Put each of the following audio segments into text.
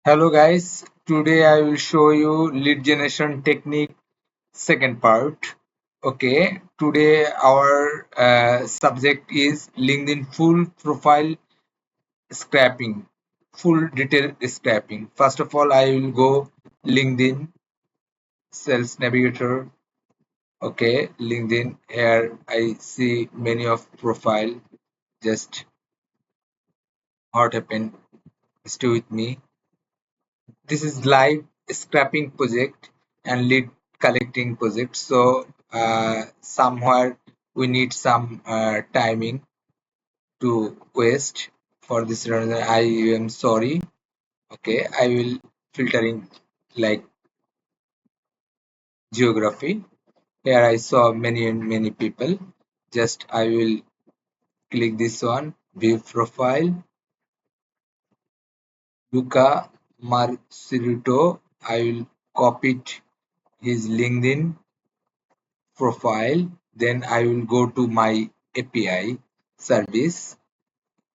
Hello guys, today I will show you lead generation technique second part. Okay, today our subject is LinkedIn full profile scrapping, full detail scrapping. First of all, I will go LinkedIn sales navigator. Okay, LinkedIn here I see many of profile. Just what happened? Stay with me. This is live scrapping project and lead collecting project, so somewhere we need some timing to waste. For this reason I am sorry. Okay, I will filtering like geography. Here I saw many and many people. Just I will click this one, view profile. Luca Marcirito. I will copy his LinkedIn profile. Then I will go to my API service.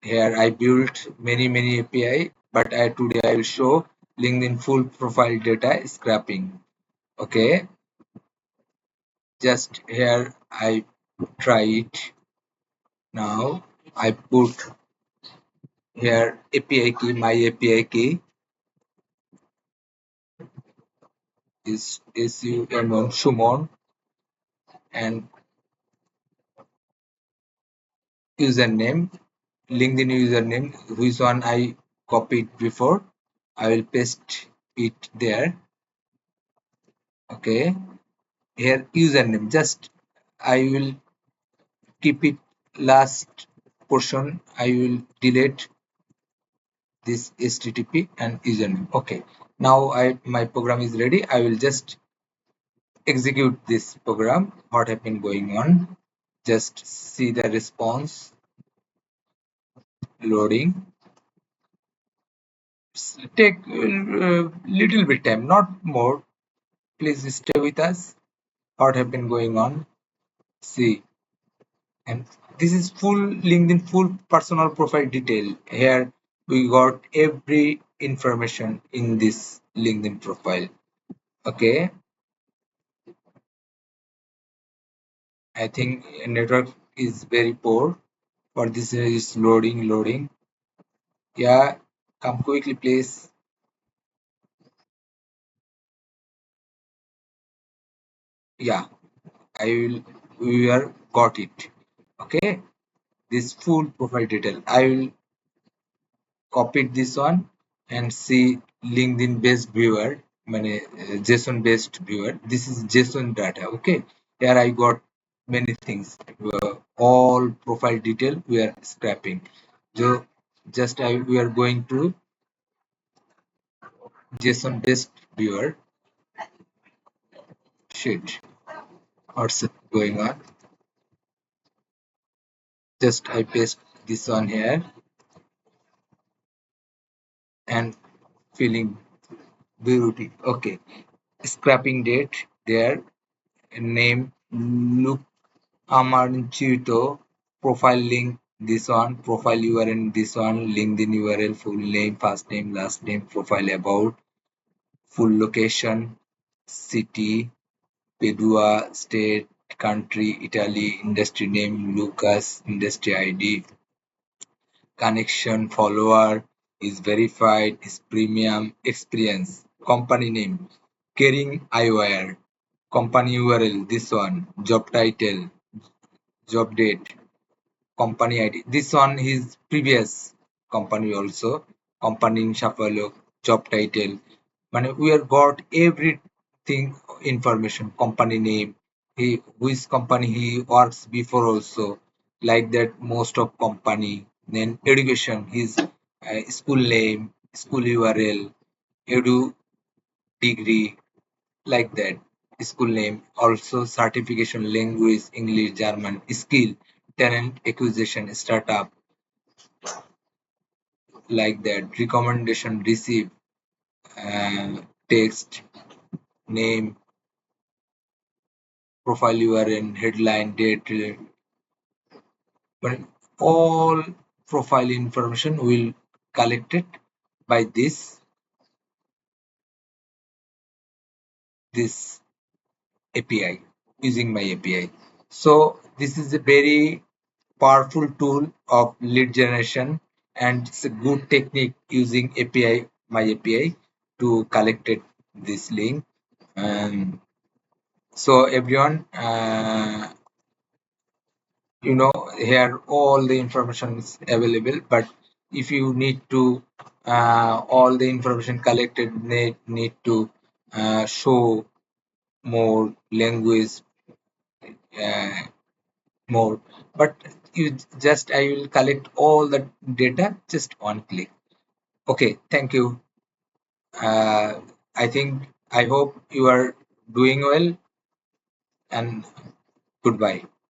Here I built many API, but today I will show LinkedIn full profile data scrapping. Okay, just here I try it. Now I put here API key. My API key is Sumon, and username, LinkedIn username, which one I copied before. I will paste it there. Okay, here username, just I will keep it last portion. I will delete this http and username. Okay, now my program is ready. I will just execute this program. What happened going on? Just see the response loading. Take little bit time, not more. Please stay with us. What happened going on? See, and this is full LinkedIn full personal profile detail. Here we got every information in this LinkedIn profile. Okay, I think network is very poor. For this is loading. Yeah, come quickly please. Yeah, I will. We are got it. Okay, this full profile detail. I will copy this one and see LinkedIn based viewer, মানে JSON based viewer. This is JSON data. Okay, here I got many things. All profile detail we are scrapping. So just we are going to JSON based viewer sheet. What's going on? Just I paste this one here and filling beauty. Okay, scrapping date there, name look Amarchito, profile link this one, profile URL this one, LinkedIn URL, full name, first name, last name, profile about, full location, city, Padua, state, country, Italy, industry name, Lucas, industry ID, connection, follower, is verified, is premium, experience, company name, Caring Eyewear, company URL, this one, job title, job date, company ID. This one is previous company also. Company shuffle, job title. We have got everything information. Company name, he which company he works before also. Like that, most of company. Then education, his school name, school URL, edu degree, like that. School name, also certification, language, English, German, skill, talent acquisition, startup, like that. Recommendation receive, text, name, profile URL, headline, date, but all profile information will collected by this. this API using my API. So this is a very powerful tool of lead generation, and it's a good technique using API, my API, to collect this link. So everyone, here all the information is available, but if you need to all the information collected need to show more language, uh, more, but you just I will collect all the data just one click. Okay, thank you. I hope you are doing well, and goodbye.